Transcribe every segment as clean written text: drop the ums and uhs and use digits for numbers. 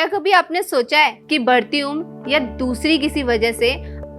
क्या कभी आपने सोचा है कि बढ़ती उम्र या दूसरी किसी वजह से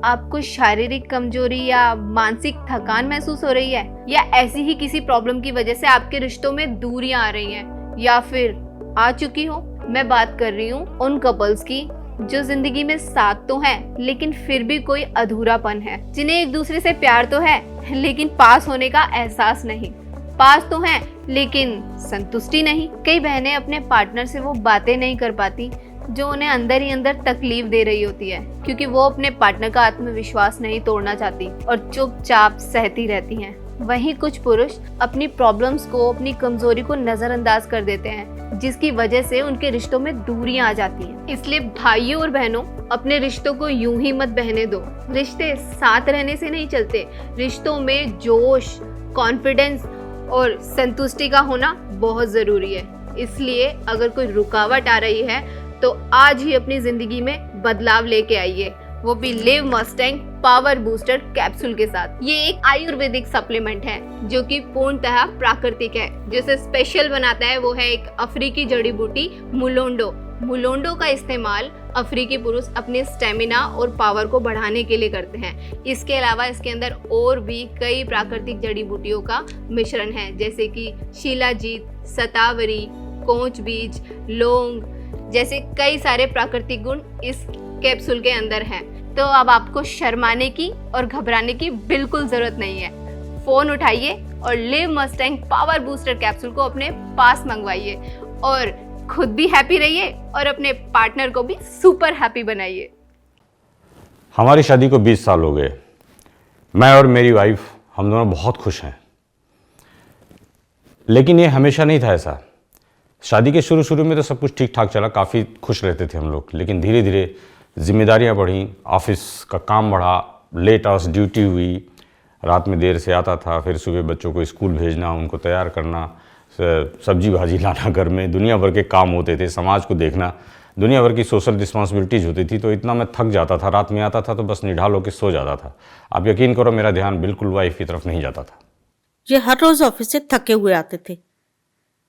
आपको शारीरिक कमजोरी या मानसिक थकान महसूस हो रही है, या ऐसी ही किसी प्रॉब्लम की वजह से आपके रिश्तों में दूरियां आ रही हैं या फिर आ चुकी हो? मैं बात कर रही हूँ उन कपल्स की जो जिंदगी में साथ तो हैं लेकिन फिर भी कोई अधूरापन है, जिन्हें एक दूसरे से प्यार तो है लेकिन पास होने का एहसास नहीं, पास तो हैं लेकिन संतुष्टि नहीं। कई बहनें अपने पार्टनर से वो बातें नहीं कर पाती जो उन्हें अंदर ही अंदर तकलीफ दे रही होती है, क्योंकि वो अपने पार्टनर का आत्मविश्वास नहीं तोड़ना चाहती और चुपचाप सहती रहती हैं। वहीं कुछ पुरुष अपनी प्रॉब्लम्स को, अपनी कमजोरी को नजरअंदाज कर देते हैं, जिसकी वजह से उनके रिश्तों में दूरियां आ जाती हैं। इसलिए भाइयों और बहनों, अपने रिश्तों को यूं ही मत बहने दो। रिश्ते साथ रहने से नहीं चलते, रिश्तों में जोश, कॉन्फिडेंस और संतुष्टि का होना बहुत जरूरी है। इसलिए अगर कोई रुकावट आ रही है तो आज ही अपनी जिंदगी में बदलाव लेके आइए, वो भी live Mustang power booster capsule के साथ। ये एक आयुर्वेदिक सप्लीमेंट है जो कि पूर्णतः प्राकृतिक है। जिसे स्पेशल बनाता है वो है एक अफ्रीकी जड़ी बूटी मुलोंडो। मुलोंडो का इस्तेमाल अफ्रीकी पुरुष अपने स्टेमिना और पावर को बढ़ाने के लिए करते हैं। इसके अलावा इसके अंदर और भी कई प्राकृतिक जड़ी बूटियों का मिश्रण है, जैसे कि शिलाजीत, सतावरी, कोंच बीज, लौंग जैसे कई सारे प्राकृतिक गुण इस कैप्सूल के अंदर हैं। तो अब आपको शर्माने की और घबराने की बिल्कुल जरूरत नहीं है। फोन उठाइए और live Mustang power booster capsule को अपने पास मंगवाइए और खुद भी हैप्पी रहिए और अपने पार्टनर को भी सुपर हैप्पी बनाइए। हमारी शादी को 20 साल हो गए। मैं और मेरी वाइफ, हम दोनों बहुत खुश हैं। लेकिन ये हमेशा नहीं था ऐसा। शादी के शुरू में तो सब कुछ ठीक ठाक चला, काफ़ी खुश रहते थे हम लोग। लेकिन धीरे धीरे जिम्मेदारियां बढ़ी, ऑफिस का काम बढ़ा, लेट आवर्स ड्यूटी हुई, रात में देर से आता था, फिर सुबह बच्चों को स्कूल भेजना, उनको तैयार करना, सब्जी भाजी लाना, घर में दुनिया भर के काम होते थे, समाज को देखना, दुनिया भर की सोशल रिस्पॉन्सिबिलिटीज़ होती थी। तो इतना मैं थक जाता था, रात में आता था तो बस निढाल होकर सो जाता था। आप यकीन करो, मेरा ध्यान बिल्कुल वाइफ की तरफ नहीं जाता था। ये हर रोज ऑफिस से थके हुए आते थे,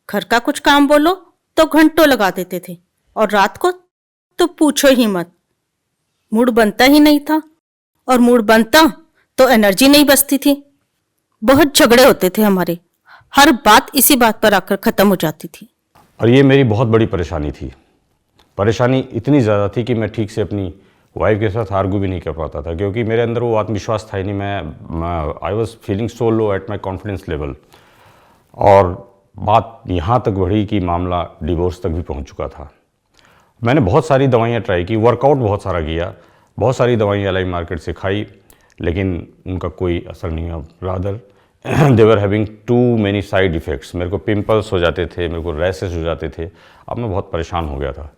घर का कुछ काम बोलो तो घंटों लगा देते थे, और रात को तो पूछो ही मत, मूड बनता ही नहीं था, और मूड बनता तो एनर्जी नहीं बचती थी। बहुत झगड़े होते थे हमारे, हर बात इसी बात पर आकर खत्म हो जाती थी। और ये मेरी बहुत बड़ी परेशानी थी। परेशानी इतनी ज़्यादा थी कि मैं ठीक से अपनी वाइफ के साथ आर्गू भी नहीं कर पाता था, क्योंकि मेरे अंदर वो आत्मविश्वास था ही नहीं। मैं I was feeling so low at my confidence level. और बात यहाँ तक बढ़ी कि मामला डिवोर्स तक भी पहुँच चुका था। मैंने बहुत सारी दवाइयाँ ट्राई की, वर्कआउट बहुत सारा किया, बहुत सारी दवाइयाँ लाई मार्केट से खाई, लेकिन उनका कोई असर नहीं हुआ। Rather they were having too many side effects. मेरे को पिंपल्स हो जाते थे, मेरे को रैसेस हो जाते थे। अब मैं बहुत परेशान हो गया था।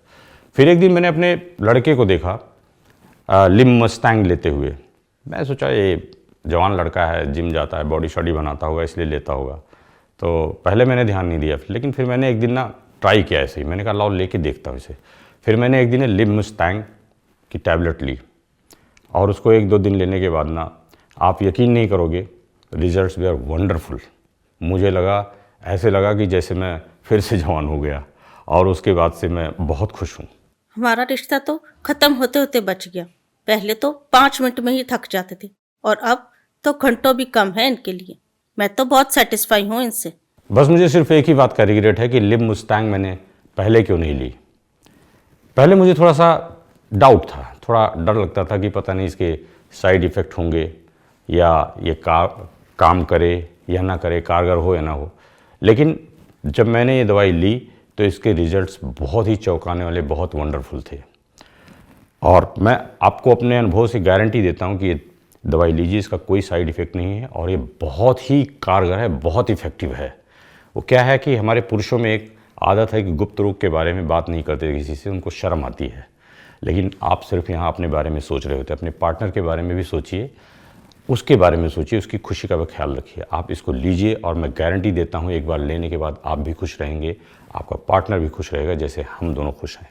फिर एक दिन मैंने अपने लड़के को देखा लिव मस्टैंग लेते हुए। मैं सोचा ये जवान लड़का है, जिम जाता है, बॉडी शॉडी बनाता होगा, इसलिए लेता होगा। तो पहले मैंने ध्यान नहीं दिया, लेकिन फिर मैंने एक दिन ना ट्राई किया ऐसे ही। मैंने कहा लाओ लेके देखता हूँ इसे। फिर मैंने एक दिन लिव मस्टैंग की टैबलेट ली, और उसको 1-2 दिन लेने के बाद ना, आप यकीन नहीं करोगे, रिजल्ट्स वे आर वंडरफुल। मुझे लगा, ऐसे लगा कि जैसे मैं फिर से जवान हो गया, और उसके बाद से मैं बहुत खुश हूँ। हमारा रिश्ता तो खत्म होते होते बच गया। पहले तो 5 मिनट में ही थक जाते थे, और अब तो घंटों भी कम है इनके लिए। मैं तो बहुत सेटिस्फाई हूँ इनसे। बस मुझे सिर्फ एक ही बात का रिग्रेट है कि लिव मस्टैंग मैंने पहले क्यों नहीं ली। पहले मुझे थोड़ा सा डाउट था, थोड़ा डर लगता था कि पता नहीं इसके साइड इफ़ेक्ट होंगे, या ये काम करे या ना करे, कारगर हो या ना हो। लेकिन जब मैंने ये दवाई ली तो इसके रिजल्ट्स बहुत ही चौंकाने वाले, बहुत वंडरफुल थे। और मैं आपको अपने अनुभव से गारंटी देता हूँ कि ये दवाई लीजिए, इसका कोई साइड इफ़ेक्ट नहीं है, और ये बहुत ही कारगर है, बहुत इफ़ेक्टिव है। वो क्या है कि हमारे पुरुषों में एक आदत है कि गुप्त रोग के बारे में बात नहीं करते किसी से, उनको शर्म आती है। लेकिन आप सिर्फ यहाँ अपने बारे में सोच रहे होते, अपने पार्टनर के बारे में भी सोचिए, उसके बारे में सोचिए, उसकी खुशी का भी ख्याल रखिए। आप इसको लीजिए, और मैं गारंटी देता हूँ एक बार लेने के बाद आप भी खुश रहेंगे, आपका पार्टनर भी खुश रहेगा, जैसे हम दोनों खुश हैं।